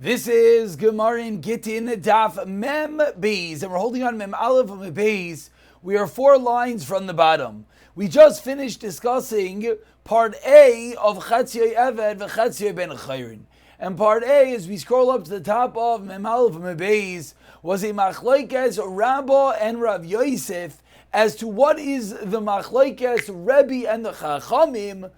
This is Gemara in Gittin, Daf Mem Beis, and we're holding on Mem Aleph and Mem Beis. We are 4 lines from the bottom. We just finished discussing part A of Chatziyah Eved v'Chatziyah Ben Chayrin. And part A, as we scroll up to the top of Mem Aleph and Mem Beis, was a machlokes Rabba and Rav Yosef as to what is the machlokes Rebbe and the Chachamim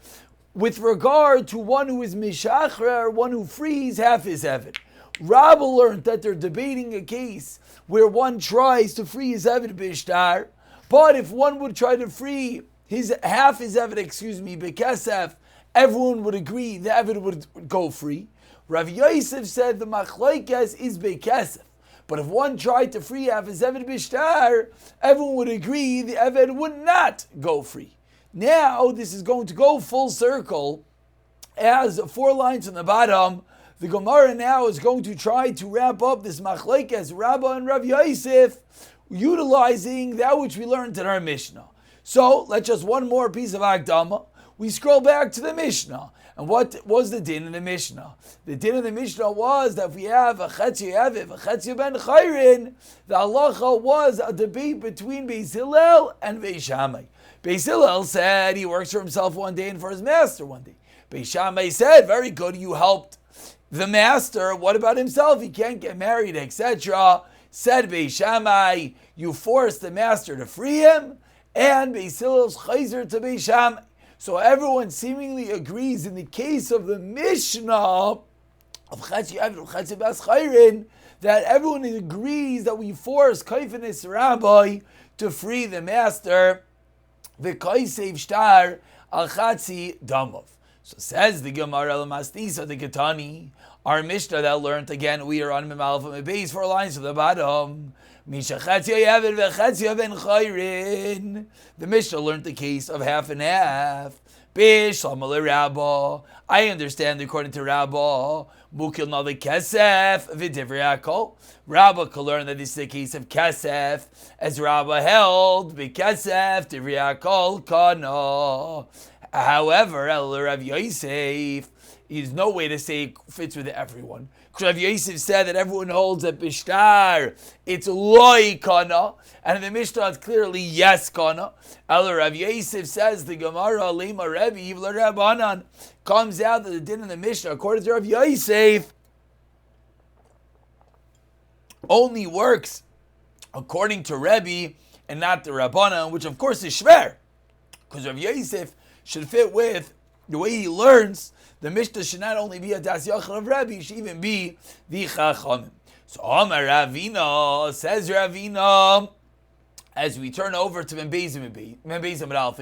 with regard to one who is mishachrer, one who frees half his eved. Rabba learned that they're debating a case where one tries to free his eved bishtar, but if one would try to free half his eved, bekesef, everyone would agree the eved would go free. Rav Yosef said the machlokes is bekesef, but if one tried to free half his eved bishtar, everyone would agree the eved would not go free. Now, this is going to go full circle. As 4 lines on the bottom, the Gemara now is going to try to wrap up this machlokes Rabba and Rav Yosef, utilizing that which we learned in our Mishnah. So, let's just one more piece of Akdama. We scroll back to the Mishnah. And what was the din in the Mishnah? The din in the Mishnah was that if we have a Chatziyah Eved, a Chatziyah Ben Chayrin, the halacha was a debate between Beis Hillel and Beis Shammai. Beis Hillel said he works for himself one day and for his master one day. Beis Shammai said, very good, you helped the master. What about himself? He can't get married, etc. Said Beis Shammai, you forced the master to free him, and Beis Hillel's chayzer to Beis Shammai. So everyone seemingly agrees in the case of the Mishnah of Chatziyah Eved, Chatziyah Ben Chayrin, that everyone agrees that we force Kaifanis Rabbi to free the master. V'koisev shtar al chatzi damov. So says the Gemara Lamastisa the Gittani, our Mishnah that learned again. We are on Mem Aleph and Mem Beis, 4 lines from the bottom. Misha Chatziyah Eved v'Chatziyah Ben Chayrin. The Mishnah learned the case of half and half. Bishlam Rabba. I understand according to Rabba. Mukil na the kesef v'divrei hakol. Rabba could learn that this is the case of kesef, as Rabba held b'kesef divrei hakol kana. However, El Rav Yosef, there's no way to say it fits with everyone. Rav Yosef said that everyone holds that bishtar, it's loy kana, and in the Mishnah it's clearly yes kana. El Rav Yosef says the Gemara Lema Rebbe Yivla Rabbanan comes out that the din in the Mishnah, according to Rav Yosef, only works according to Rebbe and not the Rabbanan, which of course is shver, because Rav Yosef should fit with the way he learns. The Mishnah should not only be a Das Yachal of Rebbe, it should even be the Chachamim. So Amar Ravina, says Ravina, as we turn over to Mem Beis and Aleph,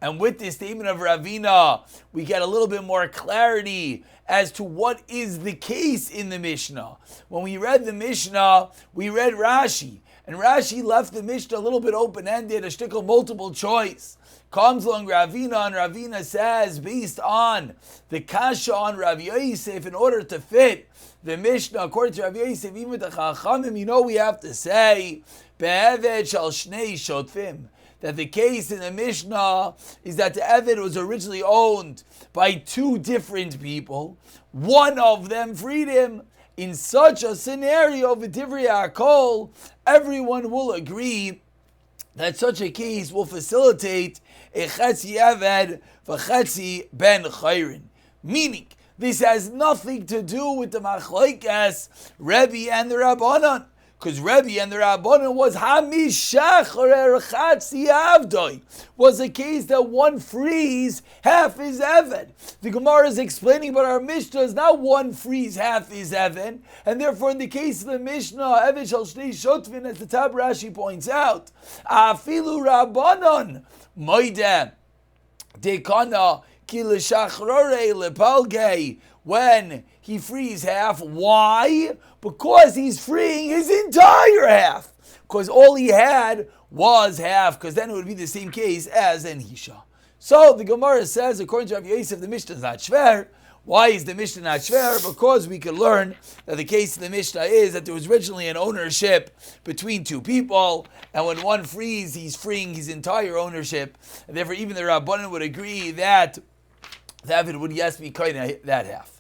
and with this statement of Ravina, we get a little bit more clarity as to what is the case in the Mishnah. When we read the Mishnah, we read Rashi, and Rashi left the Mishnah a little bit open-ended, a shtickle multiple choice. Comes along Ravina, and Ravina says, based on the kasha on Rav Yosef, in order to fit the Mishnah, according to Rav Yosef, even with the Chachamim, we have to say, Be'eved shal shnei shotfim, that the case in the Mishnah is that the Eved was originally owned by 2 different people. One of them freed him. In such a scenario, v'divrei hakol, everyone will agree that such a case will facilitate a Chetzi Eved v'Chetzi Ben Chayrin. Meaning, this has nothing to do with the machlokes Rebbe and the Rabbanan, because Rebbe and the Rabbanan was Hamishachrer Chetzi Avdoi, was a case that one frees half his Eved. The Gemara is explaining, but our Mishnah is not one frees half his Eved, and therefore in the case of the Mishnah, Eved shal shnei shotvin, as the Tab Rashi points out, Afilu Rabbanan Moide Dekana Ki L'Shachrore Lepalgei, when he frees half. Why? Because he's freeing his entire half. Because all he had was half, because then it would be the same case as an Hisha. So the Gemara says, according to Rav Yosef, the Mishnah is not shver. Why is the Mishnah not shver? Because we can learn that the case of the Mishnah is that there was originally an ownership between 2 people, and when one frees, he's freeing his entire ownership. And therefore, even the Rabbanan would agree that the Eved would yes be kind that half.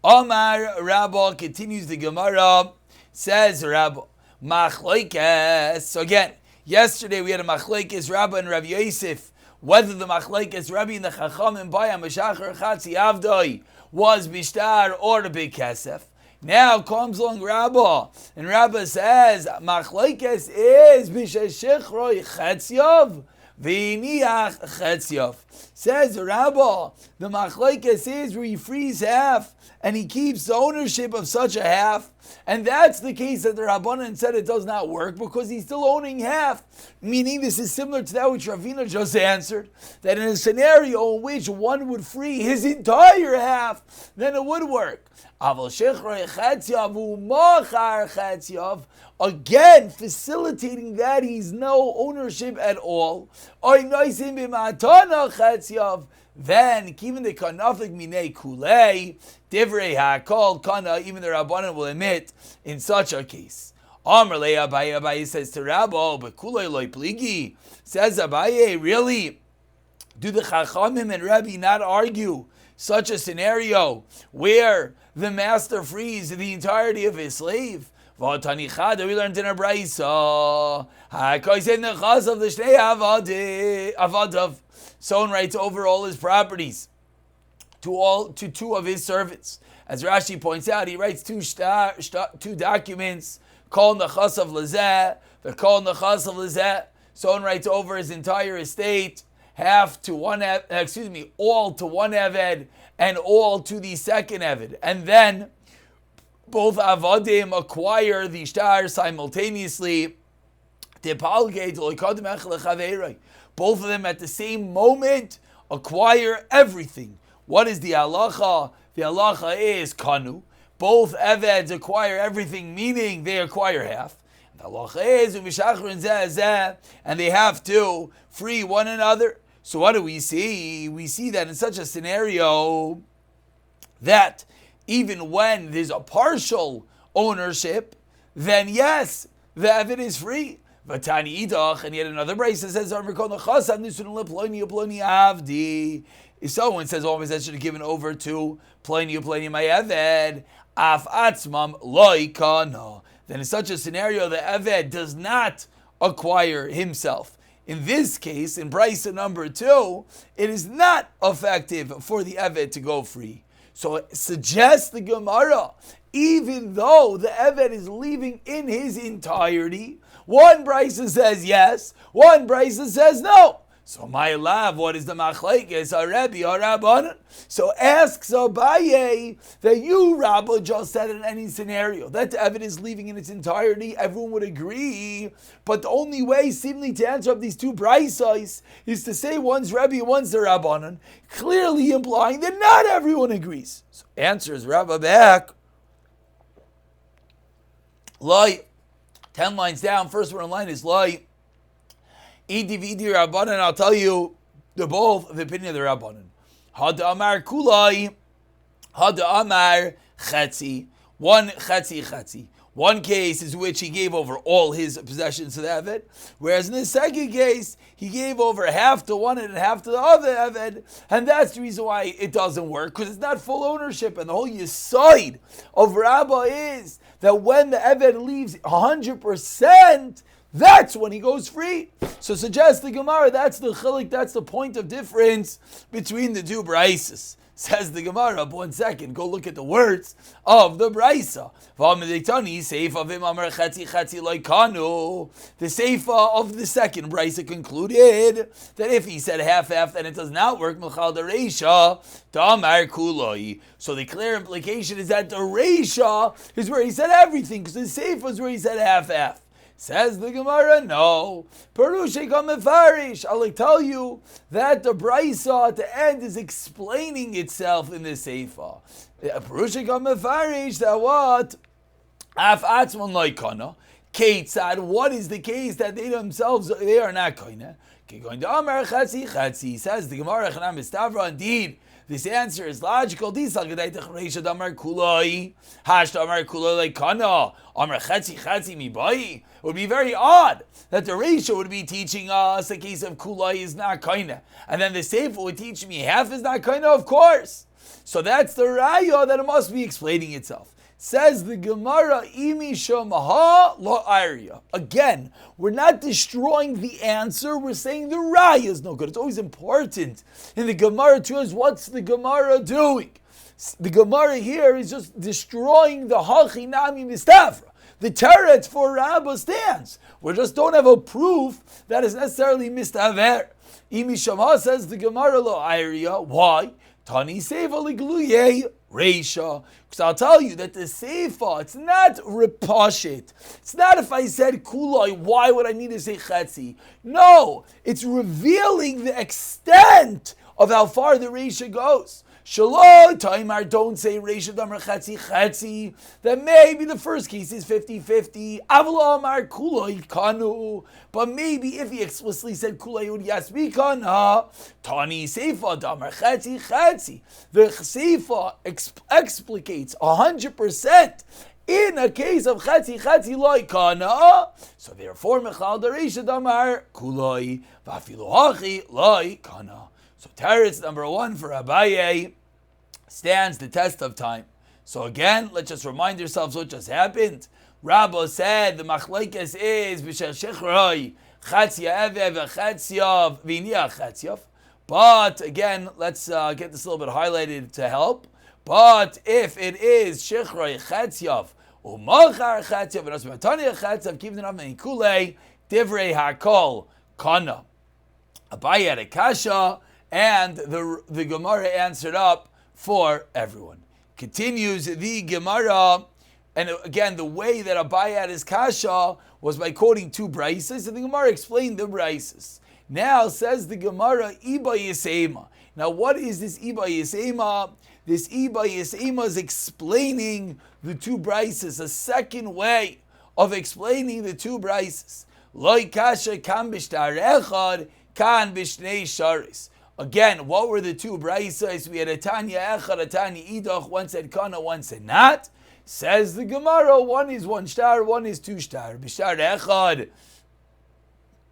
Amar Rabba, continues the Gemara, says Rabba, Machlokes. So again, yesterday we had a Machlokes, Rabba and Rabbi Yosef, whether the Machlokes Rabbi and the Chachamim by Mashachar Chatzi Avdoi was Bishtar or the Big Kesef. Now comes along Rabba, and Rabba says, Machlokes is Bishashichroi Chatziyov, V'iniach Chatziyov. Says Rabba, the Machlokes is where he frees half, and he keeps the ownership of such a half. And that's the case that the Rabbanan said it does not work because he's still owning half. Meaning this is similar to that which Ravina just answered, that in a scenario in which one would free his entire half, then it would work. Again, facilitating that he's no ownership at all. Then, even the kanafik minei kulei, divrei hakol kana, even the Rabbanan will admit in such a case. Amar le Abaye, Abaye says to Rabbo, but kulei loy pligi, says Abaye, really? Do the Chachamim and Rabbi not argue such a scenario where the master frees the entirety of his slave? We learned in our Braisa, someone writes over all his properties to two of his servants. As Rashi points out, he writes two documents called Nachas of Lazeh. They're called Nachas of Lazeh. Someone writes over his entire estate, all to one Eved and all to the second Eved. And then both Avadim acquire the shtar simultaneously. Both of them at the same moment acquire everything. What is the halacha? The halacha is kanu. Both eveds acquire everything, meaning they acquire half. The halacha is and they have to free one another. So what do we see? We see that in such a scenario that even when there's a partial ownership, then yes, the eved is free. Vatani idach, and yet another brace that says, if someone says, oh, my should have given over to Pliny my Eved, af atzmam loikana, then in such a scenario, the Eved does not acquire himself. In this case, in Brisa number 2, it is not effective for the Eved to go free. So it suggests the Gemara, even though the Eved is leaving in his entirety, one Brisa says yes, one Brisa says no. So my love, what is the machlekes? A Rebbe or Rabbanan? So asks Abaye that you, Rabba, just said in any scenario that the Eved is leaving in its entirety, everyone would agree. But the only way, seemingly, to answer up these two Brisas is to say one's Rebbe, one's the Rabbanan, clearly implying that not everyone agrees. So answers Rabba back. Lai, 10 lines down, first one in line is Lai. Idi Rabbanan, I'll tell you the both the opinion of the Rabbanan. Hada Amar Kulai, Hada Amar Chetzi. One Chetzi. One case is which he gave over all his possessions to the Eved, whereas in the second case, he gave over half to one and half to the other Eved, and that's the reason why it doesn't work, because it's not full ownership, and the whole yesod of Rabbah is that when the Eved leaves 100%, that's when he goes free. So suggests the Gemara, that's the chilik, that's the point of difference between the two Brises. Says the Gemara, 1 second, go look at the words of the Brisa. The Seifa of the second Brisa concluded that if he said half-half, then it does not work. So the clear implication is that the Reisha is where he said everything, because the Seifa is where he said half-half. Says the Gemara, no. Perushik HaMefarish. I'll tell you that the Brisa at the end is explaining itself in the Seifa. Perushik HaMefarish, that what? Af atzmon loikana. Ketzad, what is the case that they themselves, they are not koine? Going to Amar Chatzi. Says the Gemara, Chanam Istavra, indeed, this answer is logical. It would be very odd that the Reisha would be teaching us a case of kulai is not kaina, and then the Sefer would teach me half is not kaina. Of course, So that's the raya that it must be explaining itself. Says the Gemara, Imi Shamaha Lo Arya. Again, we're not destroying the answer, we're saying the raya is no good. It's always important in the Gemara to us, what's the Gemara doing? The Gemara here is just destroying the Hachi Nami Mistafra. The teretz for Rabbah stands. We just don't have a proof that is necessarily mistaver. Imi Shama says the Gemara Lo Arya. Why? Tani Seifa Ligluye Reisha. Because I'll tell you that the Seifa, it's not repashit. It's not if I said Kulai, why would I need to say Chetzi? No, it's revealing the extent of how far the Reisha goes. Shalom, Taimar, don't say Reisha Damar Chetzi Chetzi. That maybe the first case is 50-50. Avla Amar Kulai Kanu. But maybe if he explicitly said Kulai Ud Yasbi Kana, Tani Seifa Damar Chetzi Chetzi. The Seifa explicates 100% in a case of Chetzi Loi Kana. So therefore, Mechal the Reisha Damar Kulai Vafilu Hachi Loi Kana. So teretz number 1 for Abaye stands the test of time. So again, let's just remind ourselves what just happened. Rabba said the machlekes is b'shel shechroi chatzia evev v'chatziav v'niach chatziav. But again, let's get this a little bit highlighted to help. But if it is shechroi chatziav umachar chatziav v'nosmatani chatziav kivnanav meikule divrei hakol kana. Abaye had a kasha. And the Gemara answered up for everyone. Continues the Gemara, and again, the way that Abaye had his kasha was by quoting 2 braises, and the Gemara explained the braises. Now says the Gemara, Iba Yisema. Now what is this Iba Yisema? This Iba Yisema is explaining the 2 braises, a second way of explaining the 2 braises. Loi kasha kan b'shtar echad, kan b'shnei sharis. Again, what were the 2 braisas? We had a Tanya Echad, a Tanya Idach, one said Kana, one said not. Says the Gemara, one is 1 shtar, one is 2 shtar. Bishtar Echad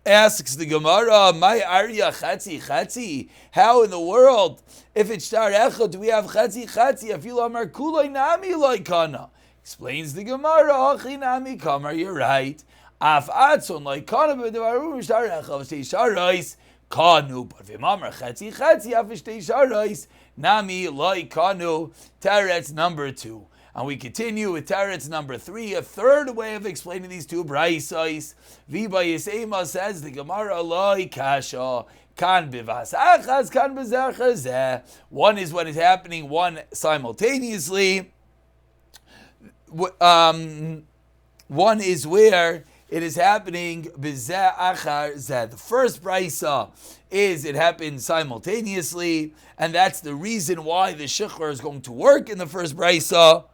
asks the Gemara, my Arya Chatzi. How in the world, if it's shtar Echad, do we have Chatzi? Afilu Amar Kuloi Nami Loi Kana. Explains the Gemara, Achi Nami Kamar, you're right. Af Atzon Loi Kana, but the Varum shtar Echad, shtar Reis. Kanu, but v'mamar chetzi afishtei sharais nami loy kanu. Teretz number 2, and we continue with teretz number 3, a third way of explaining these 2 braisos. Viba Yisema says the Gemara loy kasha kan bivas achaz kan bezerchazeh. One is what is happening, one simultaneously. One is where it is happening b'zeh achar zeh. The first brisa is it happens simultaneously, and that's the reason why the shechar is going to work in the first brisa.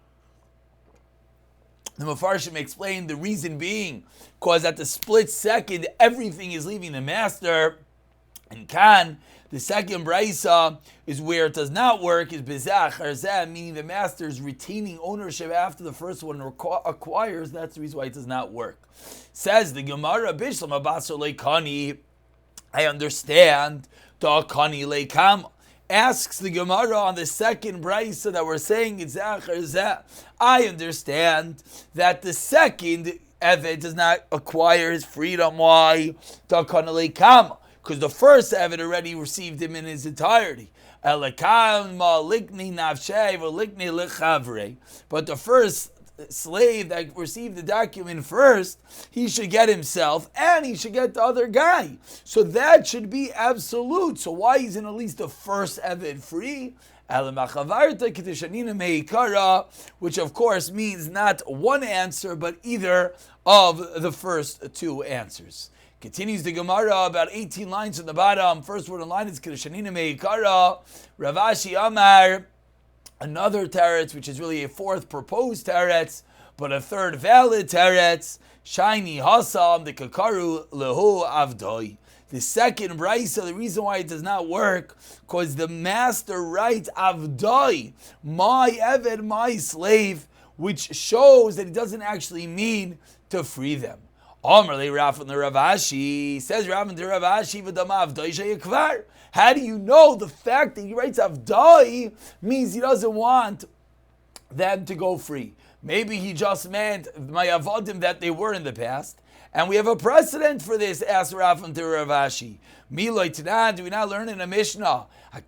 The Mefarshim explained the reason being because at the split second everything is leaving the master, and kan, the second brisa, is where it does not work, is b'zeh achar zeh, meaning the master is retaining ownership after the first one acquires. That's the reason why it does not work. Says the Gemara, Bishlam Abasar Leikani, I understand, Ta'akani Leikam. Asks the Gemara on the second brisa that we're saying it's Zachar Zeh. I understand that the second Eved does not acquire his freedom. Why? Ta'akani Leikam. Because the first Eved already received him in his entirety. But the first slave that received the document first, he should get himself and he should get the other guy. So that should be absolute. So why isn't at least the first Eved free? Which of course means not one answer, but either of the first 2 answers. Continues the Gemara, about 18 lines in the bottom. First word in line is Kedushanina Meikara. Rav Ashi Amar. Another teretz, which is really a 4th proposed teretz, but a 3rd valid teretz. Shiny Hasam, the Kakaru Lehu Avdoi. The second brisa, the reason why it does not work, because the master writes Avdoi, my Eved, my slave, which shows that it doesn't actually mean to free them. Amr le Rav and the Rav Ashi, says Rav and the Rav Ashi, v'dam Avdoi sheyakvar. How do you know the fact that he writes Avdai means he doesn't want them to go free? Maybe he just meant my avodim that they were in the past. And we have a precedent for this, asked Rav and Rav Ashi. Miloi Tanan, do we not learn in a Mishnah? He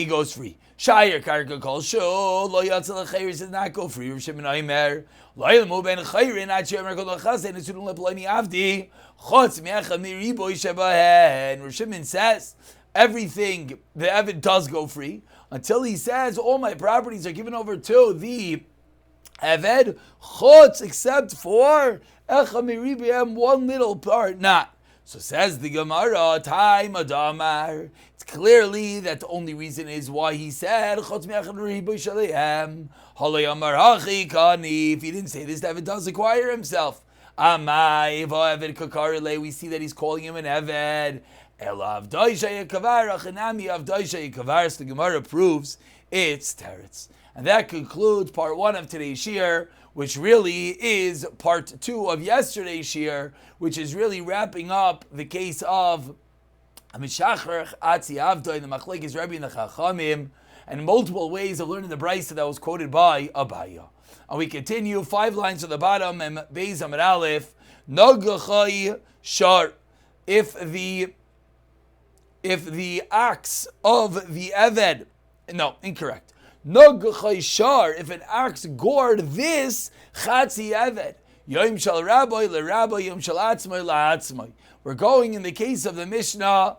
goes free. Shayir karka kol shul lo yatzal chayir does not go free. Rav Shimon Aimer lo yilmu ben chayrin at shemer kol chasen esudun leploni avdi chutz me'echad miriboy shebahen. Rav Shimon says everything the Eved does go free until he says all my properties are given over to the Eved chutz except for echad miriboyem, one little part not. So says the Gemara, time Adamar. It's clearly that the only reason is why he said if he didn't say this, Eved does acquire himself. We see that he's calling him an Eved. The Gemara proves it's teretz. And that concludes part 1 of today's shiur, which really is part 2 of yesterday's shiur, which is really wrapping up the case of Amishachar Atzi Avdoi, the Machlekes Rebbe and the Chachamim, and multiple ways of learning the brisa that was quoted by Abaya. And we continue 5 lines at the bottom, and Beis Amar Aleph, Nogachai Shar. If the ox of the Eved, no, incorrect. Nogachai Shar, if an ox gored this Chatzi Eved, Yom Shal Rabbi LeRabbi, Yom Shal Atzmai LaAtzmai. We're going in the case of the Mishnah,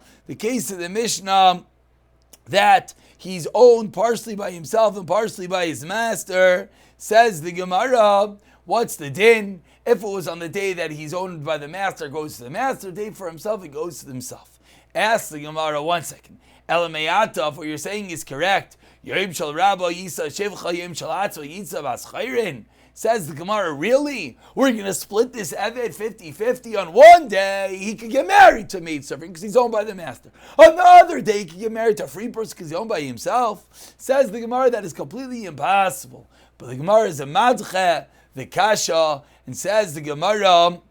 that he's owned partially by himself and partially by his master. Says the Gemara, what's the din? If it was on the day that he's owned by the master, it goes to the master. Day for himself, it goes to himself. Ask the Gemara, 1 second. Elamayata, if what you're saying is correct, Yom Shal Rabbi Yisa Shevcha Yom Shal Atzmai Yitza Bas Chayrin. Says the Gemara, really? We're going to split this Eved 50-50 on one day. He could get married to maid serving because he's owned by the master. On the other day, he could get married to a free person because he's owned by himself. Says the Gemara, that is completely impossible. But the Gemara is a madche, the kasha, and says the Gemara,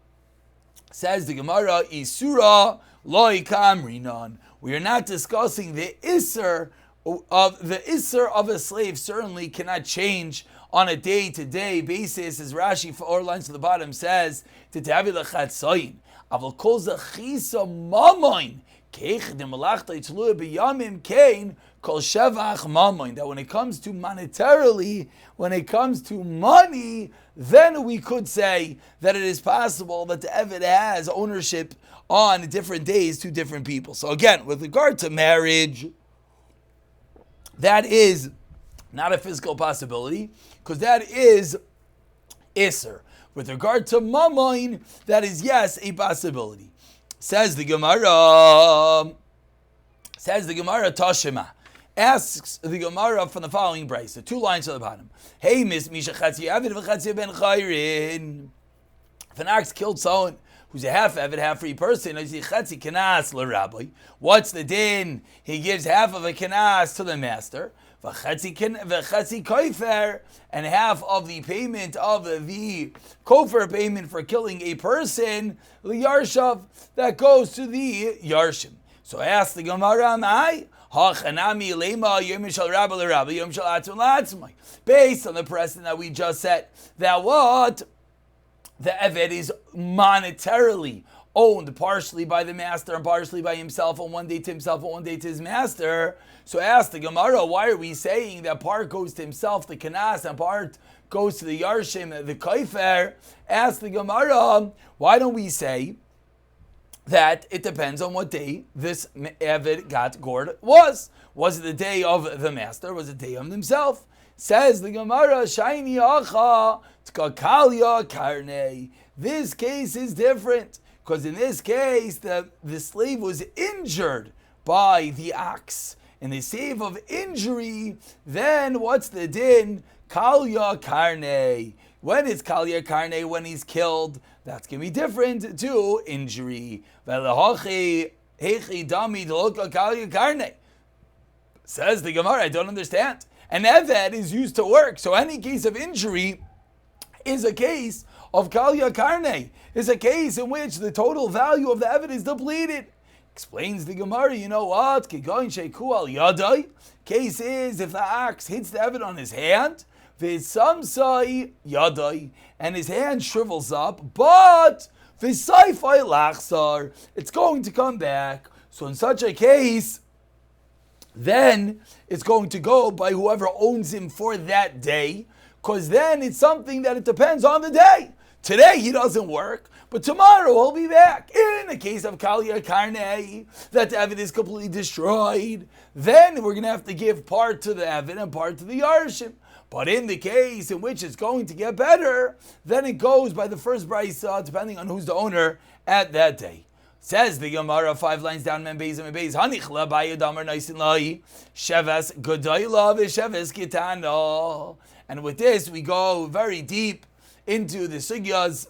Isura loy kamrinon. We are not discussing the Isser of a slave. Certainly cannot change on a day-to-day basis, as Rashi, 4 lines to the bottom, says, that when it comes to monetarily, when it comes to money, then we could say that it is possible that the Eved has ownership on different days to different people. So again, with regard to marriage, that is not a physical possibility, because that is Isser. With regard to Mammon, that is, yes, a possibility. Says the Gemara, Tashema. Asks the Gemara from the following brisa, 2 lines to the bottom. Hey, Miss Misha Chatzi Avid v'Chatzi ben Chayrin. If an ox killed someone who's a half Eved, half free person, Chatzi Kanas l'Rabbi. What's the din? He gives half of a Kanas to the master. V'chatzi kofer, and half of the payment of the kofer payment for killing a person, l'yarshav, that goes to the yarshim. So I asked the Gemara, based on the precedent that we just said, that what? The Eved is monetarily owned partially by the master and partially by himself, on one day to himself, on one day to his master. So I asked the Gemara, why are we saying that part goes to himself, the Kanas, and part goes to the Yarshim, the Kaifer? Asked the Gemara, why don't we say that it depends on what day this Eved got gored was? Was it the day of the master? Was it the day of himself? Says the Gemara, Shaini Acha, Tkakalia Karne. This case is different, because in this case, the slave was injured by the ox. In the save of injury, then what's the din? Kalya Karne. When it's Kalya Karne, when he's killed, that's going to be different to injury. Says the Gemara, I don't understand. An Eved is used to work, so any case of injury is a case of Kalya Karne, is a case in which the total value of the Eved is depleted. Explains the Gemara, you know what? Case is if the axe hits the Eved on his hand, v'samsai yadai, and his hand shrivels up, but v'saifai lachsar, it's going to come back. So in such a case, then it's going to go by whoever owns him for that day, because then it's something that it depends on the day. Today he doesn't work, but tomorrow he'll be back. In the case of Kalia Karnei, that the Eved is completely destroyed, then we're going to have to give part to the Eved and part to the Yarshim. But in the case in which it's going to get better, then it goes by the first brisa, depending on who's the owner at that day. Says the Gemara 5 lines down, Membeis and Membeis, Hanichla Bayadamar Naisin Lai, Sheves Godayla Sheves Gittin. And with this, we go very deep into the sugyas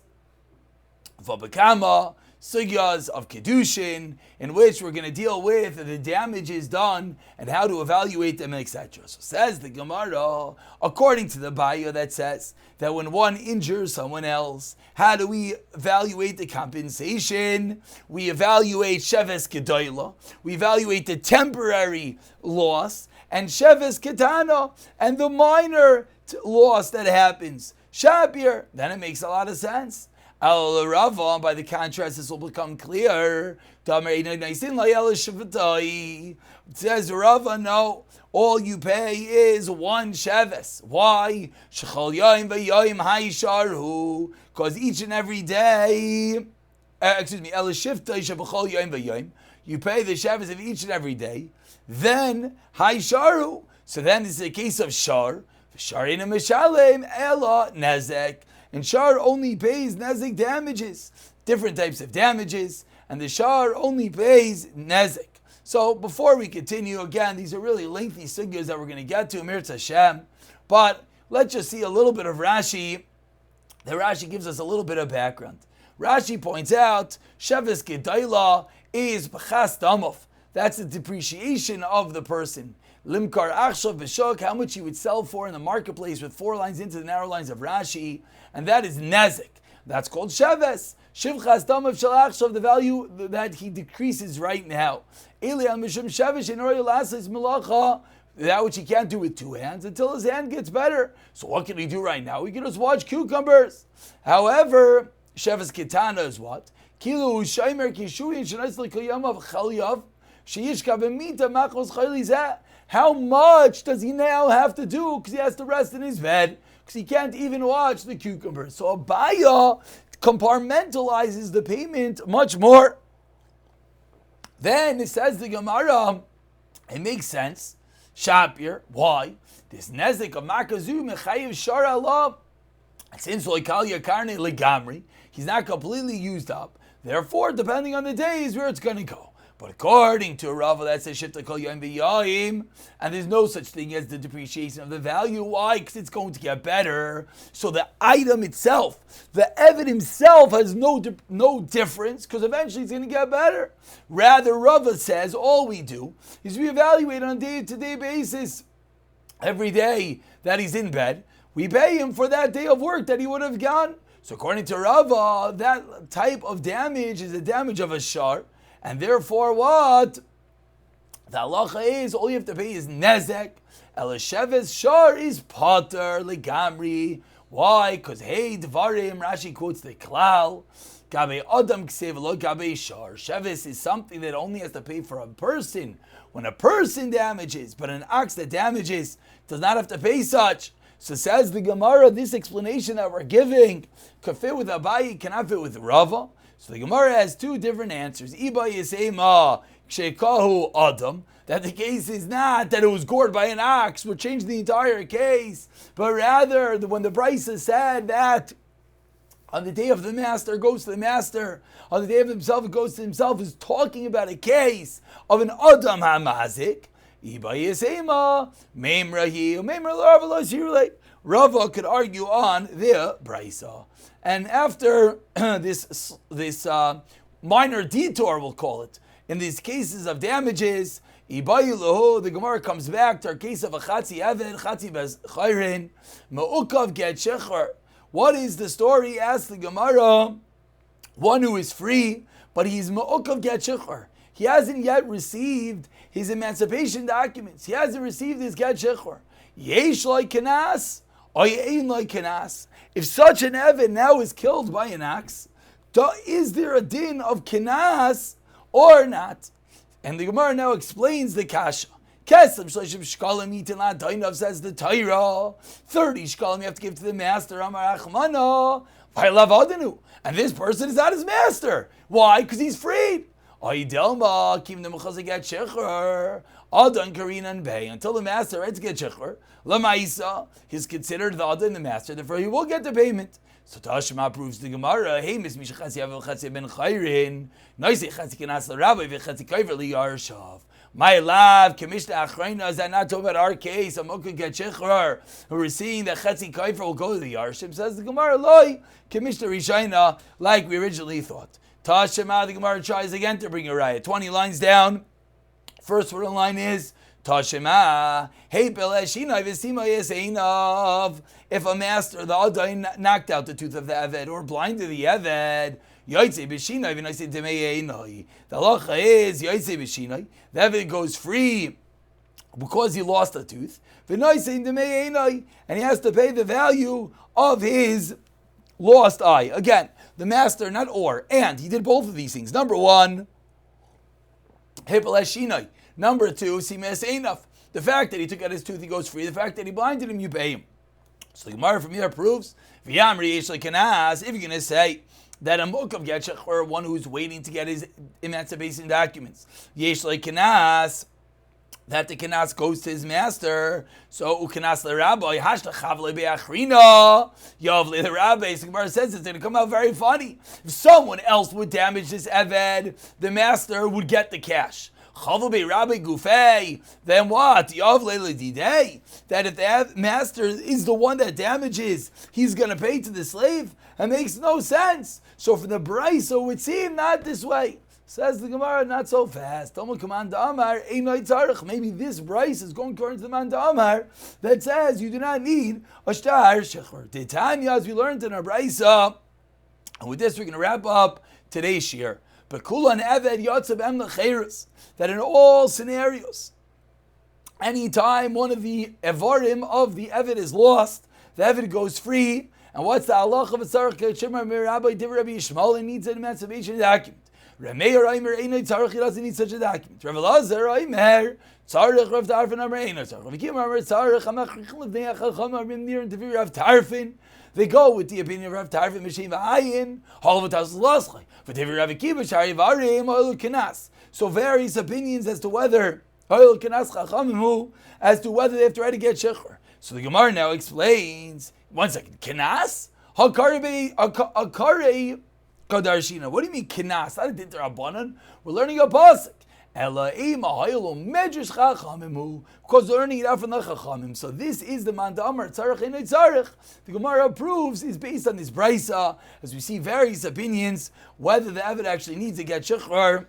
of Abakama, sugyas of Kedushin, in which we're going to deal with the damages done and how to evaluate them, etc. So says the Gemara, according to the Baya that says that when one injures someone else, how do we evaluate the compensation? We evaluate Sheves Gedoyla, we evaluate the temporary loss, and Sheves Ketana, and the minor loss that happens. Shabir, then it makes a lot of sense. Al Rava, by the contrast, this will become clear. It says Rava, no, all you pay is one sheves. Why? Because each and every day, you pay the sheves of each and every day. Then Haisharu. So then it's a case of shar. Sharina Mishalem Ela Nezek. And Shar only pays Nezek damages, different types of damages, and the Shar only pays Nezek. So before we continue, again, these are really lengthy sugyas that we're going to get to, Mirz Hashem, but let's just see a little bit of Rashi. The Rashi gives us a little bit of background. Rashi points out, Sheves Gedayla is B'chas Damov. That's the depreciation of the person. Limkar Achshav B'shok, how much he would sell for in the marketplace with 4 lines into the narrow lines of Rashi, and that is Nezik. That's called Sheves. Shivchas Damav Shel Achshav, the value that he decreases right now. Eliel Mishum Shevesh in Orei Lasses Malacha, that which he can't do with 2 hands until his hand gets better. So what can he do right now? He can just watch cucumbers. However, Sheves Kitana is what? Kilu Shaimer Kishuin Shanais Likayamav Chalyav Sheyishka B'mita Machos Chaylizah. How much does he now have to do? Because he has to rest in his bed, because he can't even watch the cucumbers. So Abaya compartmentalizes the payment much more. Then it says the Gemara, it makes sense. Shapir, why? This nezik of makazu mechayiv shar alav. Since loikal yakarne legamri, he's not completely used up. Therefore, depending on the days where it's going to go. But according to Rava, that says shifta kol yom v'yayim, and there's no such thing as the depreciation of the value. Why? Because it's going to get better. So the item itself, the Eved himself, has no difference, because eventually it's going to get better. Rather, Rava says all we do is we evaluate on a day-to-day basis. Every day that he's in bed, we pay him for that day of work that he would have gone. So according to Rava, that type of damage is the damage of a shar. And therefore, what? The halacha is, all you have to pay is nezek. Elisheves shar is pater legamri. Why? Because hey, dvarim, Rashi quotes the klal. Gabe adam ksev lo gabe shar. Sheves is something that only has to pay for a person. When a person damages, but an ox that damages does not have to pay such. So says the Gemara, this explanation that we're giving could fit with Abayi, cannot fit with Rava. So the Gemara has 2 different answers. Iba yisema shekahu adam. That the case is not that it was gored by an ox, would change the entire case, but rather when the Brisa said that on the day of the master goes to the master, on the day of himself it goes to himself, is talking about a case of an adam hamazik. Iba yisema memrahi memra Rava lo shirulei. Rava could argue on the Brisa. And after this minor detour, we'll call it, in these cases of damages, the Gemara comes back to our case of a Chatzi Eved, Chatzi Bez Chayrin, Ma'ukav Get Shecher. What is the story? Asks the Gemara. One who is free, but he's Ma'ukav Get Shecher. he hasn't yet received his emancipation documents. He hasn't received his get shechor. Yesh loy kenas, or yein loy kenas. If such an Eved now is killed by an axe, is there a din of kenas or not? And the Gemara now explains the kasha. Kesem shloshim shkalim itin la dainav, says the Torah. 30 shkalim you have to give to the master. Amar achmana v'halav adenu. And this person is not his master. Why? Because he's freed. Oidelma kim the mechazik get shecher. Adan karinan bay, until the master writes get shecher. Lamaisa, he's considered the adan the master. Therefore, he will get the payment. So Tashma proves the Gemara. Hey, Miss Mishachasi Yavel Chatzi Ben Chayrin. Noisei Chatzi Kenas LaRabbi VeChatzi Kaiver LiYarshav. My love, Kamishna Achrayna, is that not talking about our case? Amokah get shechar, who we're seeing that Chatzi Kaiver will go to the Yarshim. Says the Gemara, Loi Kamishna Rishayna, like we originally thought. Tashma, the Gemara tries again to bring a riot. 20 lines down. First word in line is Tashema. Hey, Beleshina Vesima Yeseinav. If a master, the Adai, knocked out the tooth of the Eved or blinded the Eved, Yaitse Beshina, even I say Demei. The halacha is Yaitse Beshina. The Eved goes free because he lost a tooth. And he has to pay the value of his lost eye. Again, the master, not or, and he did both of these things. Number one, Hipaleshinai. Number two, Simes enough. The fact that he took out his tooth, he goes free. The fact that he blinded him, you pay him. So the Gemara from here proves, if you're going to say that a mukav get shechor, one who's waiting to get his emancipation documents, yesh kenas, that the kenas goes to his master. So ukenas leRabbi hashtachav lebeachrina yavle the rabbi. So the Gemara says it's going to come out very funny. If someone else would damage this eved, the master would get the cash. Then what? That if the master is the one that damages, he's going to pay to the slave? That makes no sense. So for the Brisa, it would seem not this way. Says the Gemara, not so fast. Maybe this Brisa is going according to the Manda Amar that says you do not need a shtar shechor. Titania, as we learned in our Brisa, and with this we're going to wrap up today's shir. That in all scenarios, anytime one of the evarim of the Eved is lost, the Eved goes free. And what's the halach of a tzarech? Rabbi Yishmael, he needs an emancipation document. Rameir Aimer Einay tzarech, he doesn't need such a document. Rav Elazar Aimer tzarech Rav Tarfin Aimer Einay tzarech. Rav Kiva Aimer tzarech Hamachrichim Levnei Achacham Arbim Nir and Tavir Rav Tarfin. They go with the opinion of Rav Tarfin Mishem V'ayin Halavataz Laslay. V'Tavir Rav Kiva Shari Varim Oil Kenas. So various opinions as to whether Oil Kenas Chachamim, as to whether they have to try to get shechor. So the Gemara now explains. One second, Kenas? Hakare Kadarshina. What do you mean Kenas? Not a Dinter Rabbanan. We're learning a pasuk. Because they're learning it out from the Chachamim. So this is the Manda Amar Tzarech Einay Tzarech. The Gemara proves is based on this Brisa, as we see various opinions whether the Eved actually needs to get shechor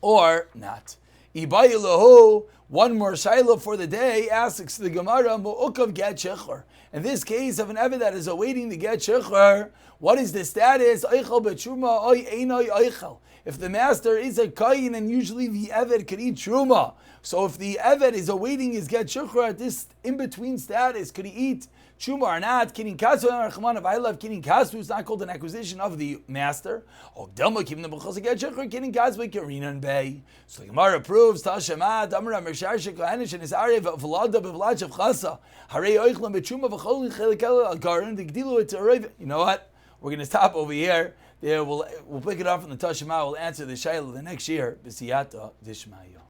or not. Ibayilahu, one more shaila for the day, asks the Gemara, Mu'ukav get shechor. In this case of an Eved that is awaiting to get shechor, what is the status? Eichel b'truma oy einay eichel. If the master is a kayin, and usually the Eved could eat truma, so if the Eved is awaiting his get shechor at this in-between status, could he eat truma or not? Kinin kasu and if I love kinin kasu, it's not called an acquisition of the master. Oh, delma kim the b'chos get shechor kinin kasu karinan bay. So the Gemara proves Tashema damra mershar shekahenish and his arev v'lada b'vlad of chasa harei oichlam b'truma v'chol chelikel al garan digdilu et arev. You know what? We're going to stop over here. We'll pick it up from the Tashema. We'll answer the Shaila the next year. B'siyata Dishmaya.